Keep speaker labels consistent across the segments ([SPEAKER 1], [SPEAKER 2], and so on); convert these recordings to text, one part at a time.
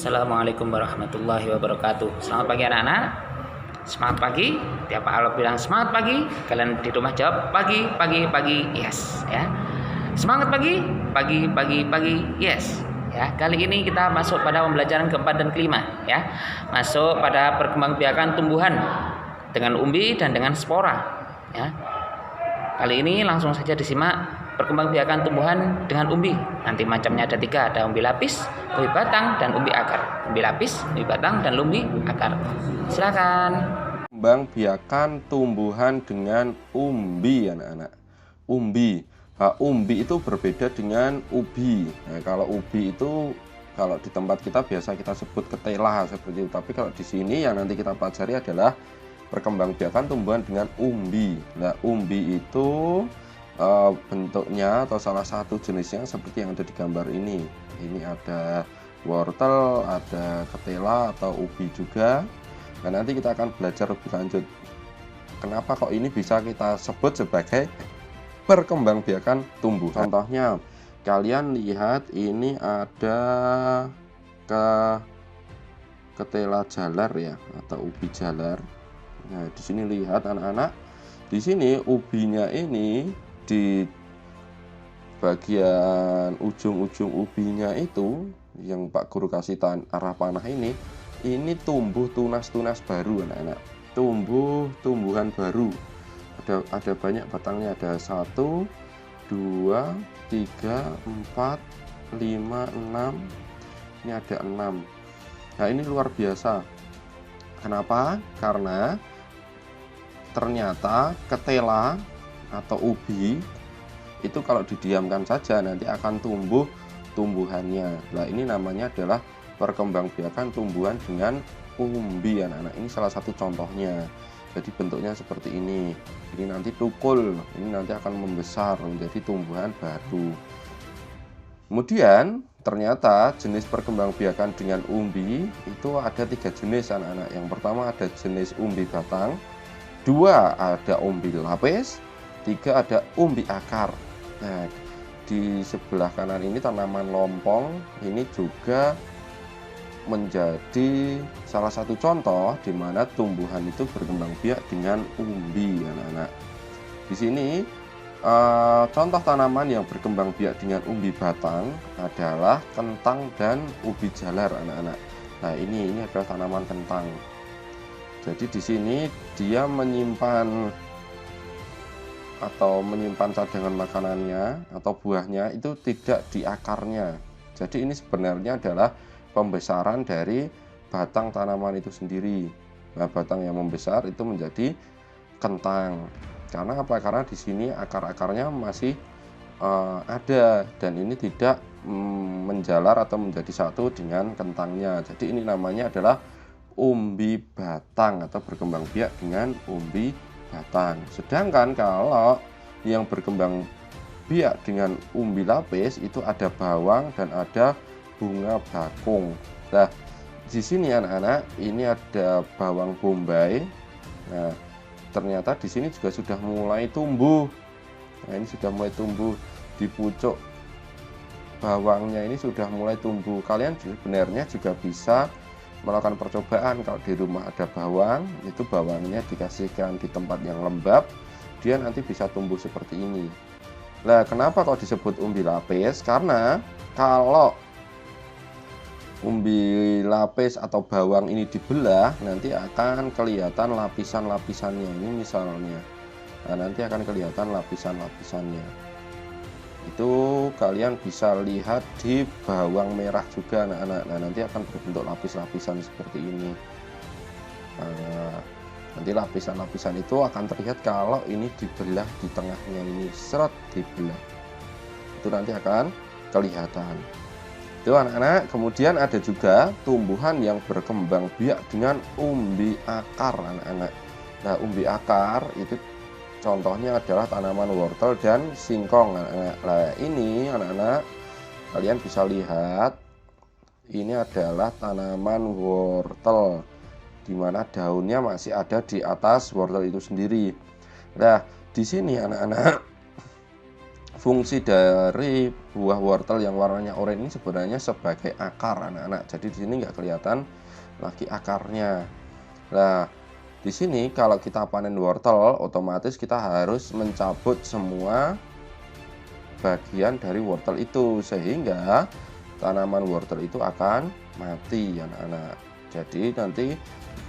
[SPEAKER 1] Assalamualaikum warahmatullahi wabarakatuh. Selamat pagi anak-anak. Semangat pagi. Tiap Allah bilang semangat pagi, kalian di rumah jawab pagi, pagi, pagi. Yes, ya. Semangat pagi, pagi, pagi, pagi. Yes. Ya, kali ini kita masuk pada pembelajaran keempat dan kelima, ya. Masuk pada perkembangbiakan tumbuhan dengan umbi dan dengan spora, ya. Kali ini langsung saja disimak perkembangbiakan tumbuhan dengan umbi. Nanti macamnya ada 3, ada umbi lapis, umbi batang, dan umbi akar. Umbi lapis, umbi batang, dan umbi akar. Silakan.
[SPEAKER 2] Perkembangbiakan tumbuhan dengan umbi, anak-anak. Umbi. Nah, umbi itu berbeda dengan ubi. Nah, kalau ubi itu kalau di tempat kita biasa kita sebut ketela seperti itu. Tapi kalau di sini yang nanti kita pelajari adalah perkembangbiakan tumbuhan dengan umbi. Nah, umbi itu bentuknya atau salah satu jenisnya seperti yang ada di gambar ini. Ini ada wortel, ada ketela atau ubi juga. Nah, nanti kita akan belajar lebih lanjut kenapa kok ini bisa kita sebut sebagai perkembangbiakan tumbuhan. Contohnya, kalian lihat ini ada ketela jalar ya, atau ubi jalar. Nah, di sini lihat anak-anak, di sini ubinya ini di bagian ujung-ujung ubinya itu yang Pak Guru kasih arah panah ini tumbuh tunas-tunas baru, anak-anak. Tumbuhan baru. Ada banyak batangnya, ada 1, 2, 3, 4, 5, 6. Ini ada 6. Nah, ini luar biasa. Kenapa? Karena ternyata ketela atau ubi itu kalau didiamkan saja nanti akan tumbuh tumbuhannya. Nah, ini namanya adalah perkembangbiakan tumbuhan dengan umbi, anak-anak. Ini salah satu contohnya. Jadi bentuknya seperti ini. Ini nanti tukul, ini nanti akan membesar menjadi tumbuhan baru. Kemudian ternyata jenis perkembangbiakan dengan umbi itu ada 3 jenis, anak-anak. Yang pertama ada jenis umbi batang, 2 ada umbi lapis, 3 ada umbi akar. Nah, di sebelah kanan ini tanaman lompong, ini juga menjadi salah satu contoh di mana tumbuhan itu berkembang biak dengan umbi, anak-anak. Di sini contoh tanaman yang berkembang biak dengan umbi batang adalah kentang dan ubi jalar, anak-anak. Nah, ini adalah tanaman kentang. Jadi di sini dia menyimpan cadangan makanannya atau buahnya itu tidak di akarnya. Jadi ini sebenarnya adalah pembesaran dari batang tanaman itu sendiri. Nah, batang yang membesar itu menjadi kentang. Karena apa? Karena di sini akar-akarnya masih ada dan ini tidak menjalar atau menjadi satu dengan kentangnya. Jadi ini namanya adalah umbi batang atau berkembang biak dengan umbi batang. Sedangkan kalau yang berkembang biak dengan umbi lapis itu ada bawang dan ada bunga bakung. Nah, di sini anak-anak, ini ada bawang bombay. Nah, ternyata di sini juga sudah mulai tumbuh. Nah, ini sudah mulai tumbuh di pucuk bawangnya, ini sudah mulai tumbuh. Kalian sebenarnya juga bisa melakukan percobaan. Kalau di rumah ada bawang, itu bawangnya dikasihkan di tempat yang lembab, dia nanti bisa tumbuh seperti ini. Nah, kenapa kok disebut umbi lapis? Karena kalau umbi lapis atau bawang ini dibelah, nanti akan kelihatan lapisan-lapisannya. Ini misalnya, nah, nanti akan kelihatan lapisan-lapisannya. Itu kalian bisa lihat di bawang merah juga, anak-anak. Nah, nanti akan berbentuk lapis-lapisan seperti ini. Nah, nanti lapisan-lapisan itu akan terlihat kalau ini dibelah di tengahnya, ini seret dibelah, itu nanti akan kelihatan. Itu, anak-anak. Kemudian ada juga tumbuhan yang berkembang biak dengan umbi akar, anak-anak. Nah, umbi akar itu contohnya adalah tanaman wortel dan singkong, anak-anak. Nah, ini anak-anak, kalian bisa lihat ini adalah tanaman wortel di mana daunnya masih ada di atas wortel itu sendiri. Nah, di sini anak-anak fungsi dari buah wortel yang warnanya oranye ini sebenarnya sebagai akar anak-anak. Jadi di sini nggak kelihatan lagi akarnya. Nah, di sini kalau kita panen wortel, otomatis kita harus mencabut semua bagian dari wortel itu, sehingga tanaman wortel itu akan mati anak-anak. Jadi nanti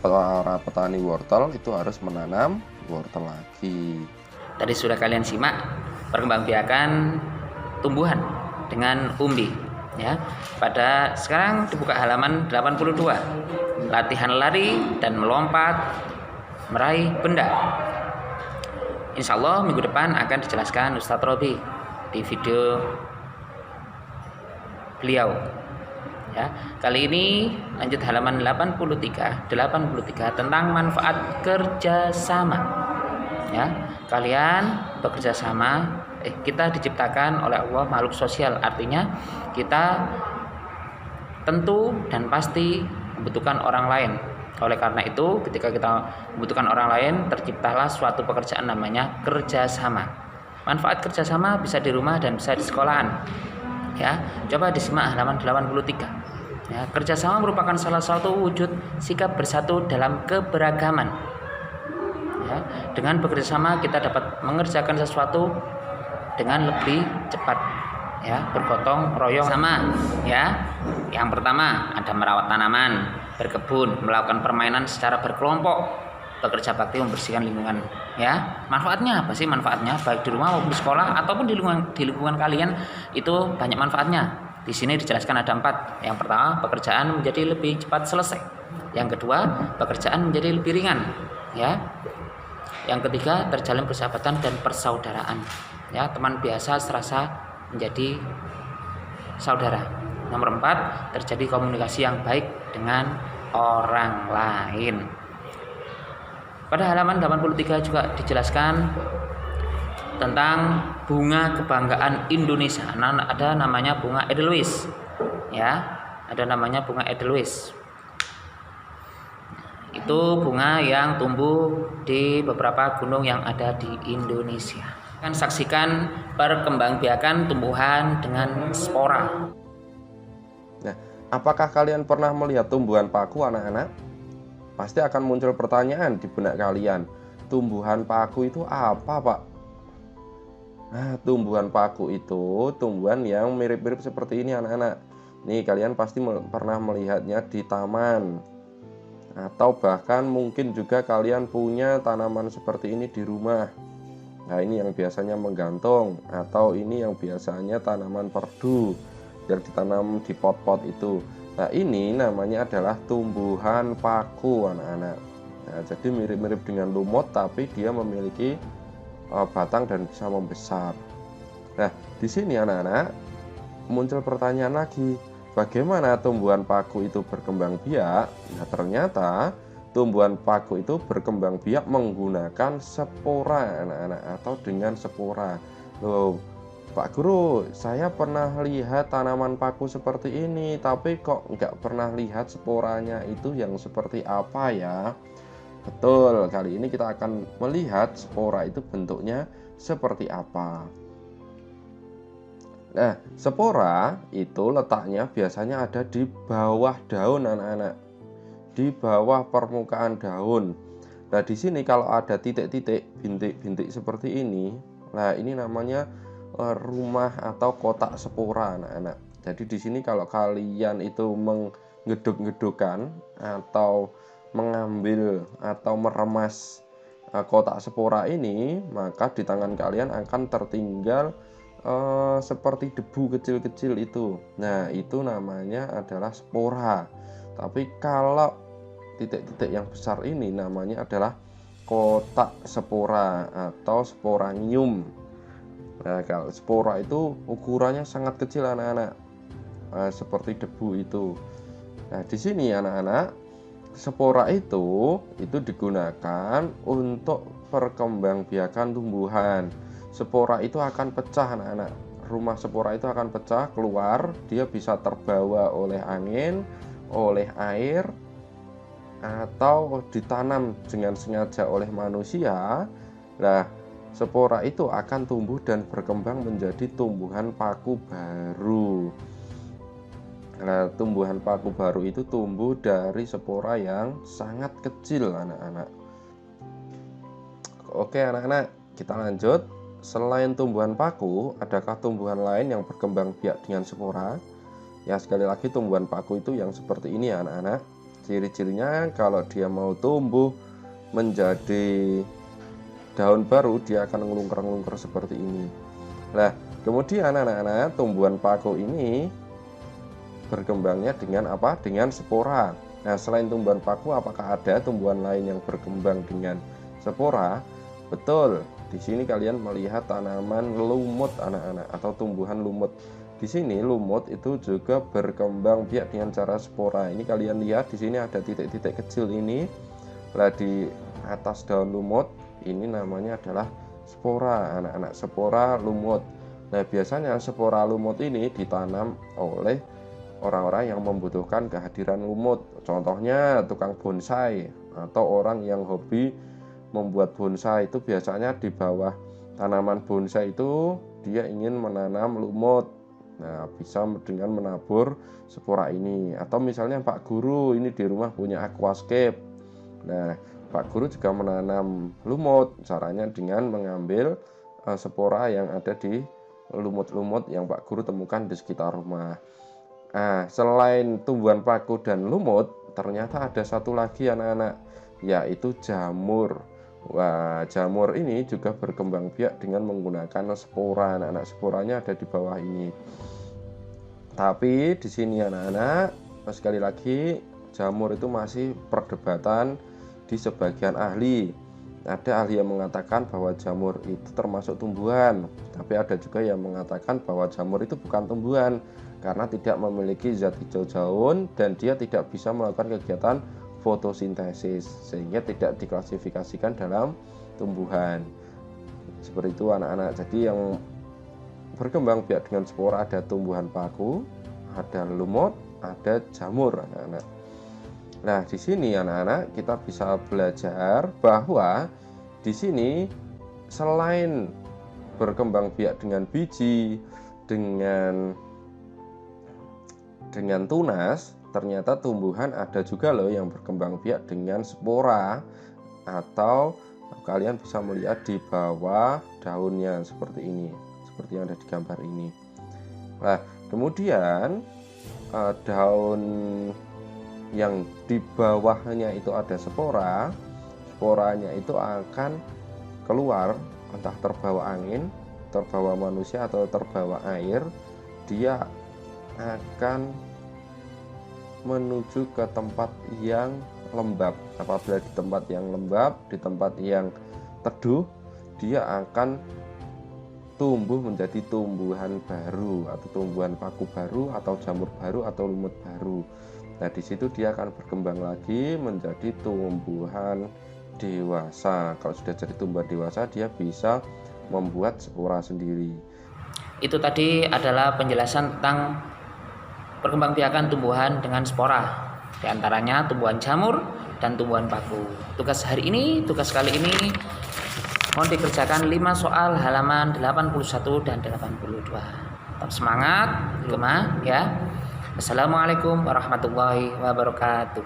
[SPEAKER 2] para petani wortel itu harus menanam wortel lagi.
[SPEAKER 1] Tadi sudah kalian simak perkembangbiakan tumbuhan dengan umbi ya. Pada sekarang dibuka halaman 82. Latihan lari dan melompat meraih benda. Insya Allah minggu depan akan dijelaskan Ustadz Robi di video beliau ya. Kali ini lanjut halaman 83 tentang manfaat kerjasama ya. Kalian bekerja sama, kita diciptakan oleh Allah makhluk sosial, artinya kita tentu dan pasti membutuhkan orang lain. Oleh karena itu, ketika kita membutuhkan orang lain, terciptalah suatu pekerjaan namanya kerjasama. Manfaat kerjasama bisa di rumah dan bisa di sekolahan. Ya, coba disimak halaman 83. Ya, kerjasama merupakan salah satu wujud sikap bersatu dalam keberagaman. Ya, dengan bekerjasama kita dapat mengerjakan sesuatu dengan lebih cepat. Ya, bergotong royong sama. Ya, yang pertama ada merawat tanaman, berkebun, melakukan permainan secara berkelompok, bekerja bakti membersihkan lingkungan. Ya, manfaatnya apa sih? Manfaatnya baik di rumah maupun di sekolah ataupun di lingkungan kalian itu banyak manfaatnya. Di sini dijelaskan ada 4. Yang pertama, pekerjaan menjadi lebih cepat selesai. Yang kedua, pekerjaan menjadi lebih ringan. Ya. Yang ketiga, terjalin persahabatan dan persaudaraan. Ya, teman biasa serasa menjadi saudara. Nomor 4, terjadi komunikasi yang baik dengan orang lain. Pada halaman 83 juga dijelaskan tentang bunga kebanggaan Indonesia. Nah, ada namanya bunga Edelweiss. Ya, ada namanya bunga Edelweiss. Itu bunga yang tumbuh di beberapa gunung yang ada di Indonesia. Akan saksikan perkembangbiakan tumbuhan dengan spora.
[SPEAKER 2] Nah, apakah kalian pernah melihat tumbuhan paku anak-anak? Pasti akan muncul pertanyaan di benak kalian. Tumbuhan paku itu apa, Pak? Nah, tumbuhan paku itu tumbuhan yang mirip-mirip seperti ini anak-anak. Nih, kalian pasti pernah melihatnya di taman. Atau bahkan mungkin juga kalian punya tanaman seperti ini di rumah. Nah, ini yang biasanya menggantung, atau ini yang biasanya tanaman perdu yang ditanam di pot-pot itu. Nah, ini namanya adalah tumbuhan paku anak-anak. Nah, jadi mirip-mirip dengan lumut, tapi dia memiliki batang dan bisa membesar. Nah, di sini anak-anak muncul pertanyaan lagi. Bagaimana tumbuhan paku itu berkembang biak? Nah, ternyata tumbuhan paku itu berkembang biak menggunakan spora anak-anak, atau dengan spora. Loh, Pak Guru, saya pernah lihat tanaman paku seperti ini, tapi kok nggak pernah lihat sporanya itu yang seperti apa ya? Betul, kali ini kita akan melihat spora itu bentuknya seperti apa. Nah, spora itu letaknya biasanya ada di bawah daun anak-anak, di bawah permukaan daun. Nah, di sini kalau ada titik-titik, bintik-bintik seperti ini, nah ini namanya rumah atau kotak spora anak-anak. Jadi di sini kalau kalian itu menggeduk-gedukkan atau mengambil atau meremas kotak spora ini, maka di tangan kalian akan tertinggal seperti debu kecil-kecil itu. Nah, itu namanya adalah spora. Tapi kalau titik-titik yang besar ini namanya adalah kotak spora atau sporanium. Nah, kalau spora itu ukurannya sangat kecil anak-anak, seperti debu itu. Nah, di sini anak-anak, spora itu digunakan untuk perkembangbiakan tumbuhan. Spora itu akan pecah anak-anak. Rumah spora itu akan pecah keluar, dia bisa terbawa oleh angin, oleh air, atau ditanam dengan sengaja oleh manusia. Nah, spora itu akan tumbuh dan berkembang menjadi tumbuhan paku baru. Nah, tumbuhan paku baru itu tumbuh dari spora yang sangat kecil, anak-anak. Oke, anak-anak, kita lanjut. Selain tumbuhan paku, adakah tumbuhan lain yang berkembang biak dengan spora? Ya, sekali lagi tumbuhan paku itu yang seperti ini ya, anak-anak. Ciri-cirinya kalau dia mau tumbuh menjadi daun baru, dia akan ngelungker-ngelungker seperti ini. Nah, kemudian anak-anak, tumbuhan paku ini berkembangnya dengan apa? Dengan spora. Nah, selain tumbuhan paku, apakah ada tumbuhan lain yang berkembang dengan spora? Betul, di sini kalian melihat tanaman lumut, anak-anak, atau tumbuhan lumut. Di sini lumut itu juga berkembang biak dengan cara spora. Ini kalian lihat di sini ada titik-titik kecil ini. Nah, di atas daun lumut ini namanya adalah spora, anak-anak, spora lumut. Nah, biasanya spora lumut ini ditanam oleh orang-orang yang membutuhkan kehadiran lumut. Contohnya tukang bonsai atau orang yang hobi membuat bonsai. Itu biasanya di bawah tanaman bonsai itu dia ingin menanam lumut. Nah, bisa dengan menabur spora ini. Atau misalnya Pak Guru ini di rumah punya aquascape. Nah, Pak Guru juga menanam lumut. Caranya dengan mengambil spora yang ada di lumut-lumut yang Pak Guru temukan di sekitar rumah. Nah, selain tumbuhan paku dan lumut, ternyata ada satu lagi, anak-anak, yaitu jamur. Wah, jamur ini juga berkembang biak dengan menggunakan spora, anak-anak. Sporanya ada di bawah ini. Tapi di sini, anak-anak, sekali lagi, jamur itu masih perdebatan di sebagian ahli. Ada ahli yang mengatakan bahwa jamur itu termasuk tumbuhan, tapi ada juga yang mengatakan bahwa jamur itu bukan tumbuhan karena tidak memiliki zat hijau daun dan dia tidak bisa melakukan kegiatan fotosintesis, sehingga tidak diklasifikasikan dalam tumbuhan. Seperti itu, anak-anak. Jadi yang berkembang biak dengan spora ada tumbuhan paku, ada lumut, ada jamur, anak-anak. Nah, di sini, anak-anak, kita bisa belajar bahwa di sini selain berkembang biak dengan biji, dengan tunas, ternyata tumbuhan ada juga loh yang berkembang biak dengan spora, atau kalian bisa melihat di bawah daunnya seperti ini, seperti yang ada di gambar ini. Nah, kemudian daun yang di bawahnya itu ada spora, sporanya itu akan keluar, entah terbawa angin, terbawa manusia, atau terbawa air. Dia akan menuju ke tempat yang lembab. Apabila di tempat yang lembab, di tempat yang teduh, dia akan tumbuh menjadi tumbuhan baru, atau tumbuhan paku baru, atau jamur baru, atau lumut baru. Nah, di situ dia akan berkembang lagi menjadi tumbuhan dewasa. Kalau sudah jadi tumbuhan dewasa, dia bisa membuat spora sendiri.
[SPEAKER 1] Itu tadi adalah penjelasan tentang perkembangbiakan tumbuhan dengan spora, di antaranya tumbuhan jamur dan tumbuhan paku. Tugas hari ini, tugas kali ini mohon dikerjakan 5 soal halaman 81 dan 82. Tetap semangat di rumah ya. Assalamualaikum warahmatullahi wabarakatuh.